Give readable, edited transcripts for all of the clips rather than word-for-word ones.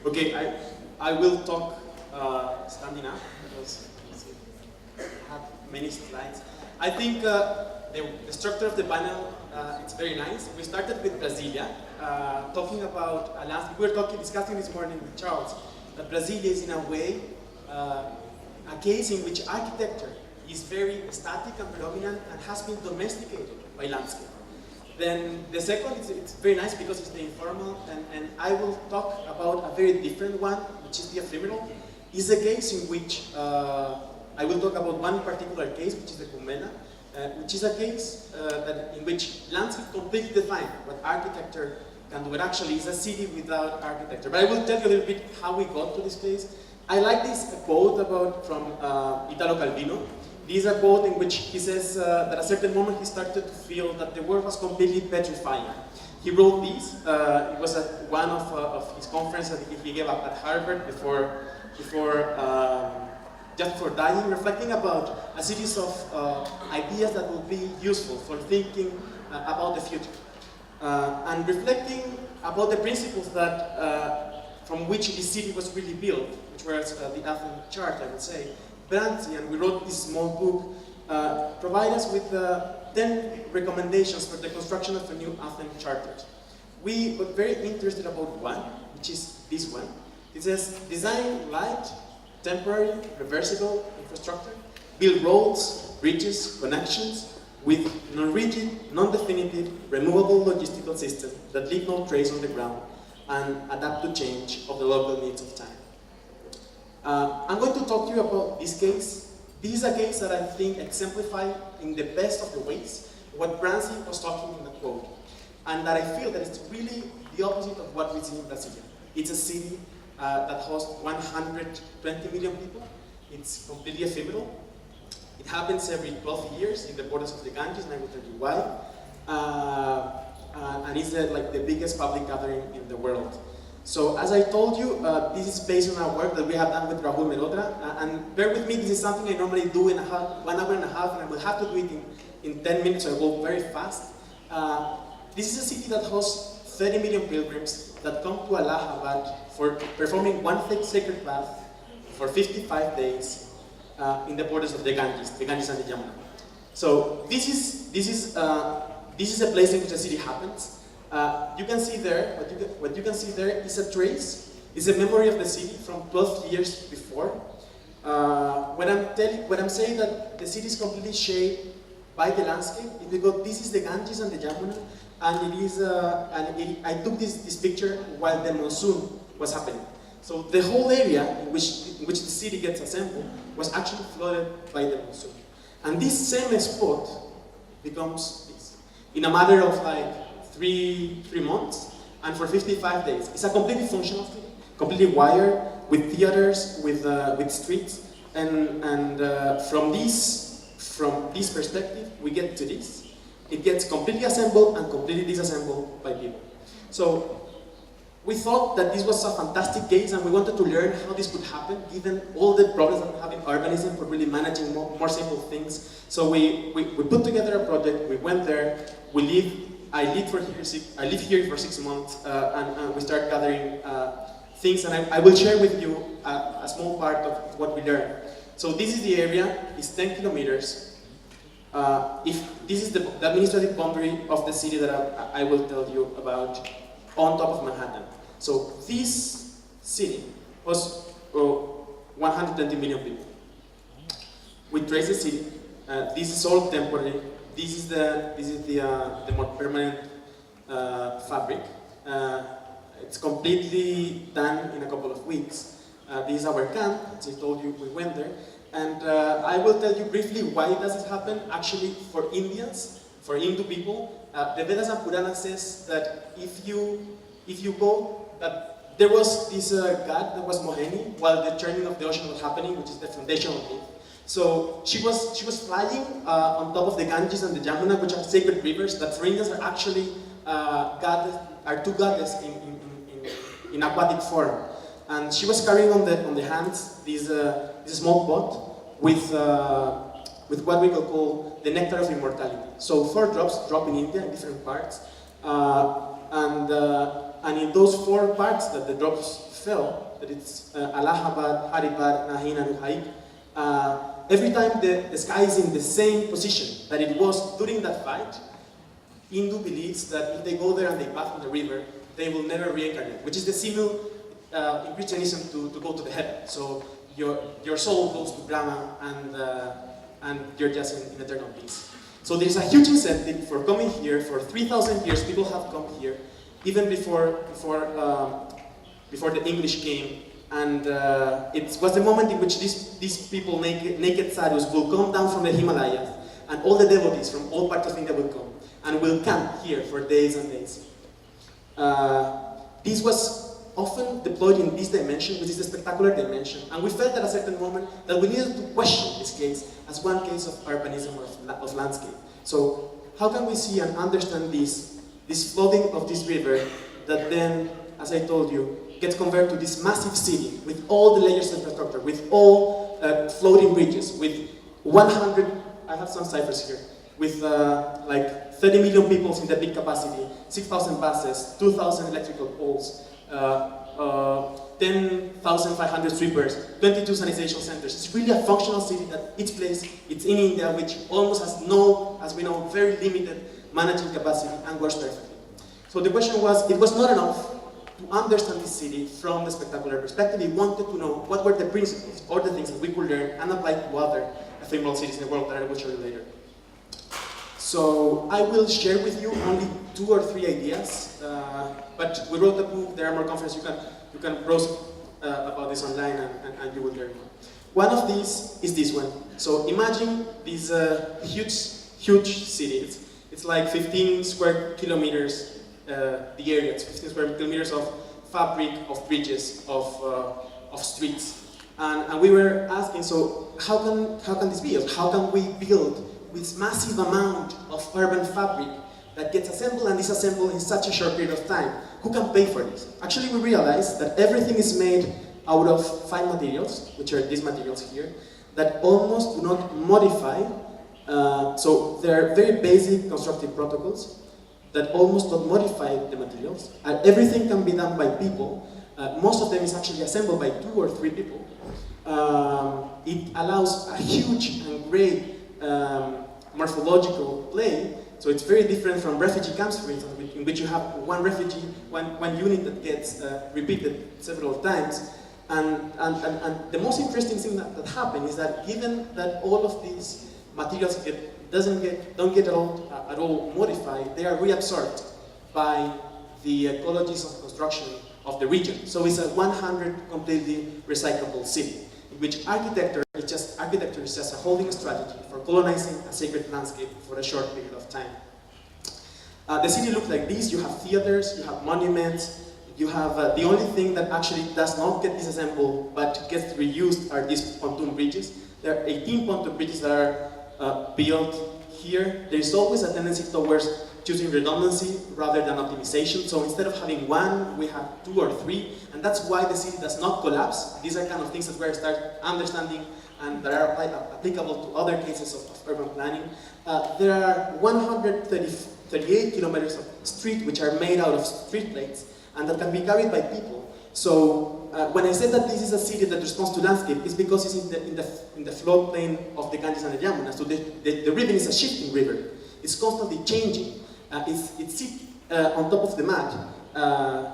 Okay, I will talk standing up because I have many slides. I think the structure of the panel it's very nice. We started with Brasilia, talking about a landscape. We were discussing this morning with Charles that Brasilia is in a way a case in which architecture is very static and predominant and has been domesticated by landscape. Then the second, it's very nice because it's the informal, and I will talk about a very different one, which is the ephemeral. It's a case in which I will talk about one particular case, which is the Cumena, which is a case in which landscape completely define what architecture can do. It actually is a city without architecture. But I will tell you a little bit how we got to this case. I like this quote from Italo Calvino. This is a quote in which he says that at a certain moment he started to feel that the world was completely petrifying. He wrote this. It was at one of his conferences that he gave up at Harvard just before dying, reflecting about a series of ideas that will be useful for thinking about the future. And reflecting about the principles that from which this city was really built, which was the Athens chart, I would say. Brandt, and we wrote this small book, provide us with 10 recommendations for the construction of a new Athens charter. We were very interested about one, which is this one. It says, design light, temporary, reversible infrastructure, build roads, bridges, connections, with non-rigid, non-definitive, removable logistical systems that leave no trace on the ground and adapt to change of the local needs of time. I'm going to talk to you about this case. This is a case that I think exemplifies in the best of the ways what Brandt was talking in the quote, and that I feel that it's really the opposite of what we see in Brasilia. It's a city that hosts 120 million people. It's completely ephemeral. It happens every 12 years in the borders of the Ganges, and I will tell you why. And it's like the biggest public gathering in the world. So as I told you, this is based on our work that we have done with Rahul Melodra. And bear with me, this is something I normally do in 1 hour and a half, and I will have to do it in 10 minutes, so I go very fast. This is a city that hosts 30 million pilgrims that come to Allahabad for performing one sacred bath for 55 days in the borders of the Ganges and the Yamuna. So this is a place in which the city happens. You can see there, what you can see there is a trace, is a memory of the city from 12 years before. When I'm saying that the city is completely shaped by the landscape, it's because this is the Ganges and the Yamuna, and I took this picture while the monsoon was happening. So the whole area in which the city gets assembled was actually flooded by the monsoon. And this same spot becomes this. In a matter of like 3 months, and for 55 days. It's a completely functional city, completely wired, with theaters, with streets, and from this perspective, we get to this. It gets completely assembled and completely disassembled by people. So we thought that this was a fantastic case, and we wanted to learn how this could happen, given all the problems that we have in urbanism for really managing more simple things. So we put together a project, we went there, I live here for 6 months, and we start gathering things, and I will share with you a small part of what we learned. So this is the area, it's 10 kilometers. If this is the administrative boundary of the city that I will tell you about, on top of Manhattan. So this city was 120 million people. We trace the city. This is all temporary. This is the more permanent fabric. It's completely done in a couple of weeks. This is our camp. As I told you, we went there. And I will tell you briefly why does this happen. Actually, for Indians, for Hindu people, the Vedas and Puranas says that if you go, that there was this god that was Mohini while the churning of the ocean was happening, which is the foundational myth. So she was flying on top of the Ganges and the Yamuna, which are sacred rivers that for Indians are actually two goddesses in aquatic form. And she was carrying on the hands this small pot with what we call the nectar of immortality. So 4 drops drop in India in different parts, and in those 4 parts that the drops fell, that it's Allahabad, Haribad, Nahin, and Uhaib, every time the sky is in the same position that it was during that fight, Hindu believes that if they go there and they bath in the river, they will never reincarnate, which is the symbol in Christianism to go to the heaven. So your soul goes to Brahma and you're just in eternal peace. So there's a huge incentive for coming here. For 3,000 years, people have come here, even before the English came. And it was the moment in which these people, naked sadhus, will come down from the Himalayas, and all the devotees from all parts of India will come and will camp here for days and days. This was often deployed in this dimension, which is the spectacular dimension, and we felt at a certain moment that we needed to question this case as one case of urbanism or of landscape. So how can we see and understand this flooding of this river that then, as I told you, gets converted to this massive city with all the layers of infrastructure, with all floating bridges, with 100, I have some ciphers here, with like 30 million people in the big capacity, 6,000 buses, 2,000 electrical poles, 10,500 sweepers, 22 sanitation centers. It's really a functional city that each place, it's in India, which almost has no, as we know, very limited managing capacity and works perfectly. So the question was, it was not enough to understand this city from the spectacular perspective. We wanted to know what were the principles or the things that we could learn and apply to other ephemeral cities in the world that I will show you later. So I will share with you only 2 or 3 ideas, but we wrote a book. There are more conferences. You can browse about this online and you will learn more. One of these is this one. So imagine this huge city. It's like 15 square kilometers, the area. It's 15 square kilometers of fabric, of bridges, of streets. And we were asking, so how can this be? How can we build this massive amount of urban fabric that gets assembled and disassembled in such a short period of time? Who can pay for this? Actually, we realized that everything is made out of 5 materials, which are these materials here, that almost do not modify. So they're very basic constructive protocols that almost don't modify the materials. And everything can be done by people. Most of them is actually assembled by 2 or 3 people. It allows a huge and great morphological play. So it's very different from refugee camps, for instance, in which you have one refugee, one unit that gets repeated several times. And the most interesting thing that happened is that given that all of these materials don't get at all modified, they are reabsorbed by the ecologies of construction of the region. So it's a 100 completely recyclable city, in which architecture is just a holding strategy for colonizing a sacred landscape for a short period of time. The city looks like this. You have theaters, you have monuments, you have the only thing that actually does not get disassembled but gets reused are these pontoon bridges. There are 18 pontoon bridges that are built here. There is always a tendency towards choosing redundancy rather than optimization. So instead of having 1, we have 2 or 3, and that's why the city does not collapse. These are kind of things that we start understanding and that are applicable to other cases of urban planning. There are 138 kilometers of street which are made out of street plates and that can be carried by people. So when I said that this is a city that responds to landscape, it's because it's in the floodplain of the Ganges and the Yamuna. So the river is a shifting river. It's constantly changing. It's on top of the mud.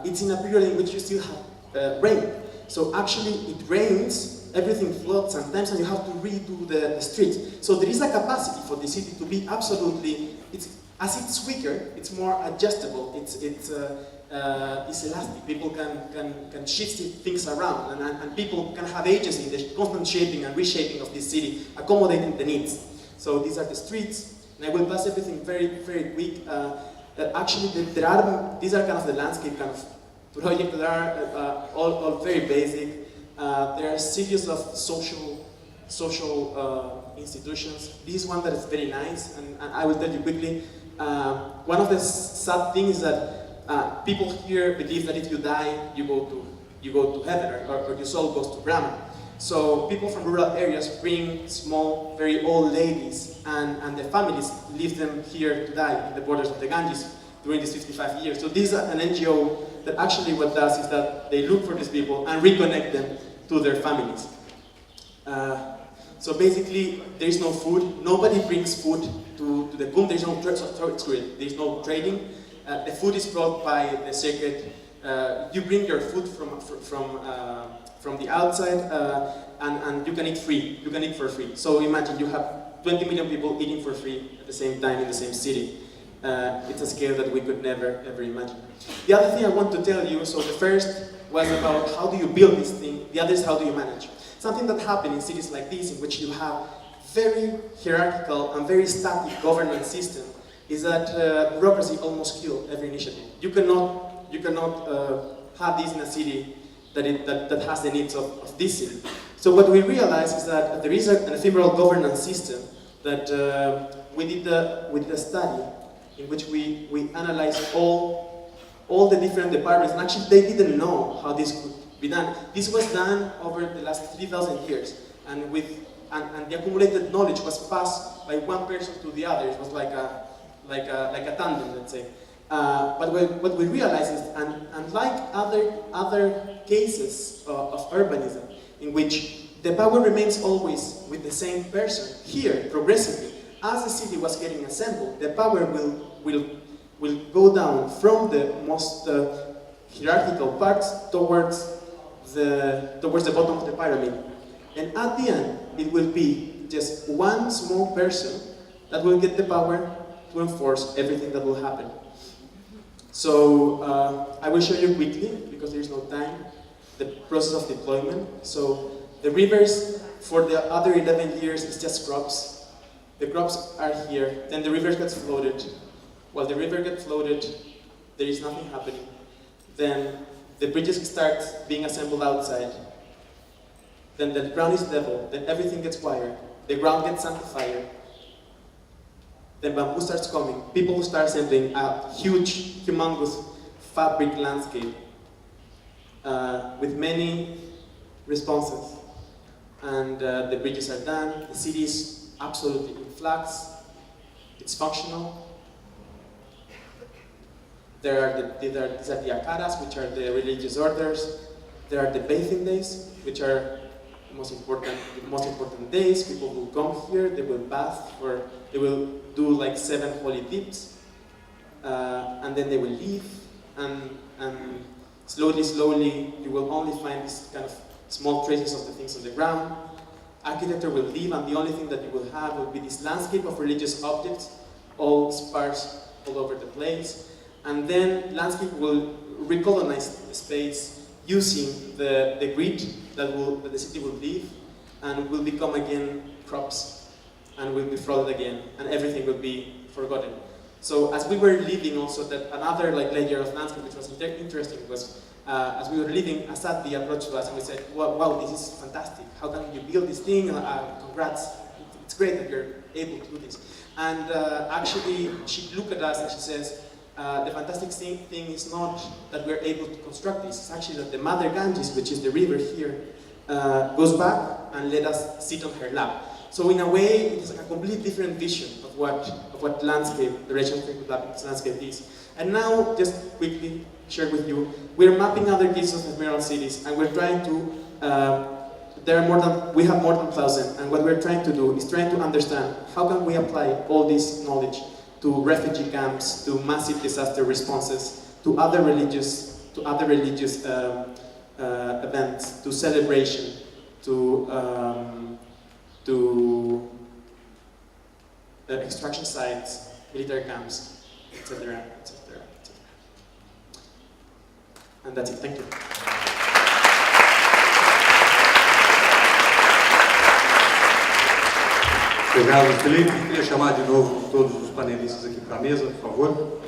It's in a period in which you still have rain. So actually it rains, everything floods sometimes, and you have to redo the streets. So there is a capacity for the city to be absolutely, as it's weaker, it's more adjustable. It's elastic. People can shift things around, and people can have agency in the constant shaping and reshaping of this city, accommodating the needs. So these are the streets. And I will pass everything very, very quick. Actually, these are kind of the landscape kind of projects that are all very basic. There are a series of social institutions. This is one that is very nice, and I will tell you quickly. One of the sad things is that people here believe that if you die, you go to heaven, or your soul goes to Brahma. So people from rural areas bring small, very old ladies, and their families leave them here to die in the borders of the Ganges during these 55 years. So this is an NGO that actually what does is that they look for these people and reconnect them to their families. So basically, there is no food. Nobody brings food to the kum. There's no there's no trading. The food is brought by the sacred. You bring your food from the outside, and you can eat free. You can eat for free. So imagine you have 20 million people eating for free at the same time in the same city. It's a scale that we could never ever imagine. The other thing I want to tell you. So the first was about how do you build this thing. The other is how do you manage. Something that happened in cities like this, in which you have very hierarchical and very static governance system, is that bureaucracy almost killed every initiative. You cannot have this in a city that has the needs of this city. So what we realized is that there is an ephemeral governance system that we did a study in which we analyzed all the different departments, and actually they didn't know how this could be done. This was done over the last 3,000 years, and the accumulated knowledge was passed by one person to the other. It was like a tandem, let's say. But what we realized is, unlike other cases of urbanism, in which the power remains always with the same person, here, progressively, as the city was getting assembled, the power will go down from the most hierarchical parts towards the bottom of the pyramid. And at the end, it will be just one small person that will get the power to enforce everything that will happen. So I will show you quickly, because there is no time, the process of deployment. So the rivers, for the other 11 years, is just crops. The crops are here, then the river gets floated. While the river gets floated, there is nothing happening. Then the bridges start being assembled outside. Then the ground is level, then everything gets wired. The ground gets sanctified. Then bamboo starts coming. People start assembling a huge, humongous fabric landscape with many responses. And the bridges are done. The city is absolutely in flux. It's functional. These are the akaras, which are the religious orders. There are the bathing days, which are the most important days. People will come here, they will bath, they will do like 7 holy dips, and then they will leave, and slowly, you will only find this kind of small traces of the things on the ground. Architecture will leave, and the only thing that you will have will be this landscape of religious objects, all sparse all over the place. And then landscape will recolonize the space using the grid that the city will leave, and will become again crops, and will be flooded again, and everything will be forgotten. So as we were leaving, also that another layer of landscape which was interesting was as we were leaving, Asadi approached us and we said, wow, this is fantastic. How can you build this thing? Congrats, it's great that you're able to do this. And actually, she looked at us and she says, the fantastic thing is not that we're able to construct this, it's actually that the Mother Ganges, which is the river here, goes back and let us sit on her lap. So in a way, it is a completely different vision of what landscape, the Russian landscape is. And now, just quickly share with you, we're mapping other cases of ephemeral cities, and we're trying to, we have more than 1,000, and what we're trying to do is trying to understand how can we apply all this knowledge to refugee camps, to massive disaster responses, to other religious events, to celebration, to extraction sites, military camps, etc., etc., etc. And that's it. Thank you. Obrigado, Felipe. Queria chamar de novo todos os panelistas aqui para a mesa, por favor.